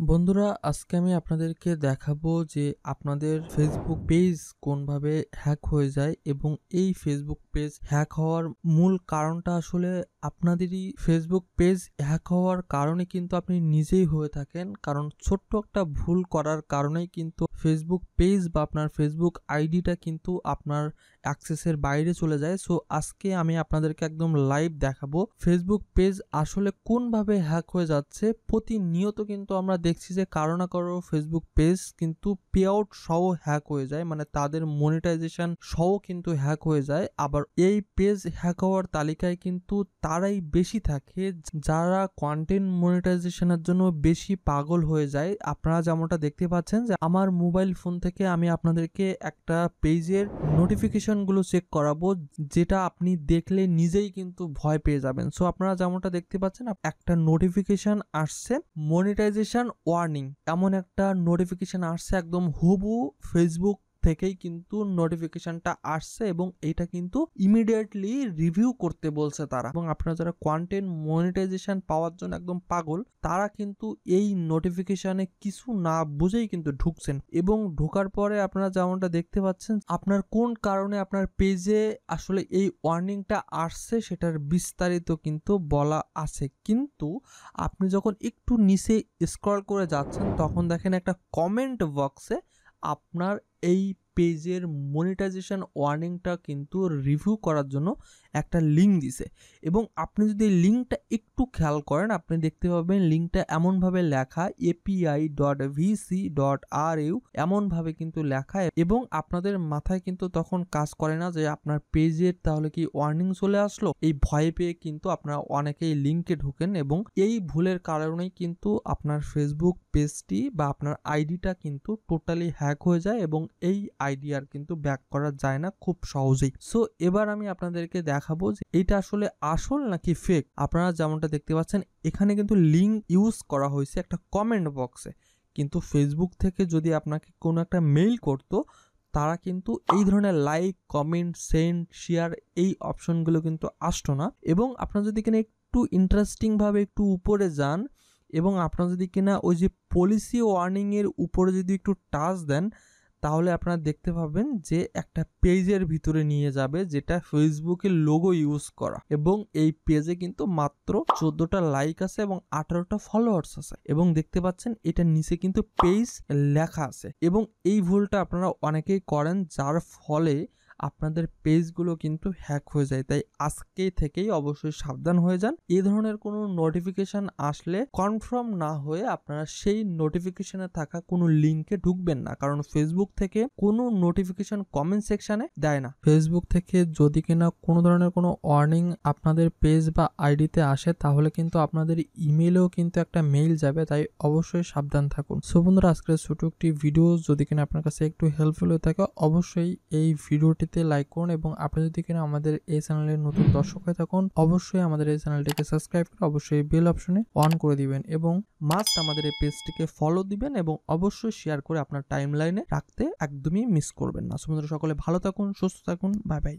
বন্ধুরা, আজকে আমি আপনাদেরকে দেখাবো যে আপনাদের ফেসবুক পেজ কোনভাবে হ্যাক হয়ে যায় এবং এই ফেসবুক পেজ হ্যাক হওয়ার মূল কারণটা আসলে আপনাদেরই ফেসবুক পেজ হ্যাক হওয়ার কারণে কিন্তু আপনি নিজেই হয়ে থাকেন। কারণ ছোট্ট একটা ভুল করার কারণেই কিন্তু ফেসবুক পেজ বা আপনার ফেসবুক আইডিটা কিন্তু আপনার অ্যাক্সেসের বাইরে চলে যায়। সো আজকে আমি আপনাদেরকে একদম লাইভ দেখাবো ফেসবুক পেজ আসলে কোনভাবে হ্যাক হয়ে যাচ্ছে। প্রতিনিয়ত কিন্তু আমরা দেখছি যে কারো না কারো ফেসবুক পেজ কিন্তু পে আউট সহ হ্যাক হয়ে যায়, মানে তাদের মনিটাইজেশন সহ কিন্তু হ্যাক হয়ে যায়। আবার এই পেজ হ্যাক হওয়ার তালিকায় কিন্তু তারাই বেশি থাকে যারা কন্টেন্ট মনিটাইজেশনের জন্য বেশি পাগল হয়ে যায়। আপনারা যেমনটা দেখতে পাচ্ছেন যে আমার মোবাইল ফোন থেকে আমি আপনাদেরকে একটা পেজের নোটিফিকেশন গুলো চেক করাবো, যেটা আপনি দেখলে নিজেই কিন্তু ভয় পেয়ে যাবেন। সো আপনারা যেমনটা দেখতে পাচ্ছেন একটা নোটিফিকেশন আসছে, মনিটাইজেশন ওয়ার্নিং, এমন একটা নোটিফিকেশন আসছে একদম হুবহু ফেসবুক থেকেই কিন্তু নোটিফিকেশনটা আসছে এবং এটা কিন্তু ইমিডিয়েটলি রিভিউ করতে বলছে তারা। এবং আপনারা যারা কন্টেন্ট মনিটাইজেশন পাওয়ার জন্য একদম পাগল, তারা কিন্তু এই নোটিফিকেশনে কিছু না বুঝেই কিন্তু ঢুকছেন এবং ঢোকার পরে আপনারা যেমনটা দেখতে পাচ্ছেন আপনার কোন কারণে আপনার পেজে আসলে এই ওয়ার্নিংটা আসছে সেটার বিস্তারিত কিন্তু বলা আছে। কিন্তু আপনি যখন একটু নিচে স্ক্রল করে যাচ্ছেন তখন দেখেন একটা কমেন্ট বক্সে আপনার এই পেজের মনিটাইজেশন ওয়ার্নিংটা কিন্তু রিভিউ করার জন্য একটা লিঙ্ক দিছে এবং আপনি যদি লিঙ্কটা একটু খেয়াল করেন আপনি দেখতে পাবেন লিঙ্কটা এমনভাবে লেখা api.vc.ru, এমনভাবে কিন্তু লেখা এবং আপনাদের মাথায় কিন্তু তখন কাজ করে না যে আপনার পেজের তাহলে কি ওয়ার্নিং চলে আসলো। এই ভয় পেয়ে কিন্তু আপনারা অনেকেই লিঙ্কে ঢোকেন এবং এই ভুলের কারণেই কিন্তু আপনার ফেসবুক পেজটি বা আপনার আইডিটা কিন্তু টোটালি হ্যাক হয়ে যায় এবং এই আইডি আর কিন্তু ব্যাক করা যায় না খুব সহজেই। সো এবার আমি আপনাদেরকে দেখাবো যে এটা আসলে আসল নাকি ফেক। আপনারা যেমনটা দেখতে পাচ্ছেন এখানে কিন্তু লিঙ্ক ইউজ করা হয়েছে একটা কমেন্ট বক্সে, কিন্তু ফেসবুক থেকে যদি আপনাকে কোনো একটা মেইল করতো তারা কিন্তু এই ধরনের লাইক, কমেন্ট, সেন্ড, শেয়ার এই অপশনগুলো কিন্তু আসতো না। এবং আপনারা যদি কিনা একটু ইন্টারেস্টিং ভাবে একটু উপরে যান এবং আপনারা যদি কিনা ওই যে পলিসি ওয়ার্নিং এর উপরে যদি একটু টাচ দেন তাহলে আপনারা দেখতে পাবেন যে একটা পেজের ভিতরে নিয়ে যাবে যেটা ফেসবুকের লোগো ইউজ করা এবং এই পেজে কিন্তু মাত্র 14টা লাইক আছে এবং 18টা ফলোয়ার্স আছে এবং দেখতে পাচ্ছেন এটা নিচে কিন্তু পেজ লেখা আছে। এবং এই ভুলটা আপনারা অনেকেই করেন যার ফলে আপনাদের পেজগুলো কিন্তু হ্যাক হয়ে যায়। তাই আজকে থেকেই অবশ্যই সাবধান হয়ে যান। এই ধরনের কোনো নোটিফিকেশন আসলে কনফার্ম না হয়ে আপনারা সেই নোটিফিকেশনে থাকা কোনো লিঙ্কে ঢুকবেন না, কারণ ফেসবুক থেকে কোনো নোটিফিকেশন কমেন্ট সেকশনে দেয় না। ফেসবুক থেকে যদি কিনা কোনো ধরনের কোনো ওয়ার্নিং আপনাদের পেজ বা আইডিতে আসে তাহলে কিন্তু আপনাদের ইমেইলেও কিন্তু একটা মেইল যাবে, তাই অবশ্যই সাবধান থাকুন। সো বন্ধুরা, আজকের ছোট একটি ভিডিও যদি কিনা আপনার কাছে একটু হেল্পফুল হয়ে থাকে অবশ্যই এই ভিডিওটিতে লাইক করুন এবং আপনি যদি কিনা আমাদের এই চ্যানেলের নতুন দর্শক হয়ে থাকুন অবশ্যই আমাদের এই চ্যানেলটিকে সাবস্ক্রাইব করে অবশ্যই বেল অপশনে অন করে দিবেন এবং মাস্ট আমাদের এই পেজটিকে ফলো দিবেন এবং অবশ্যই শেয়ার করে আপনার টাইমলাইনে রাখতে একদমই মিস করবেন না। সো বন্ধুরা, সকলে ভালো থাকুন, সুস্থ থাকুন, বাই বাই।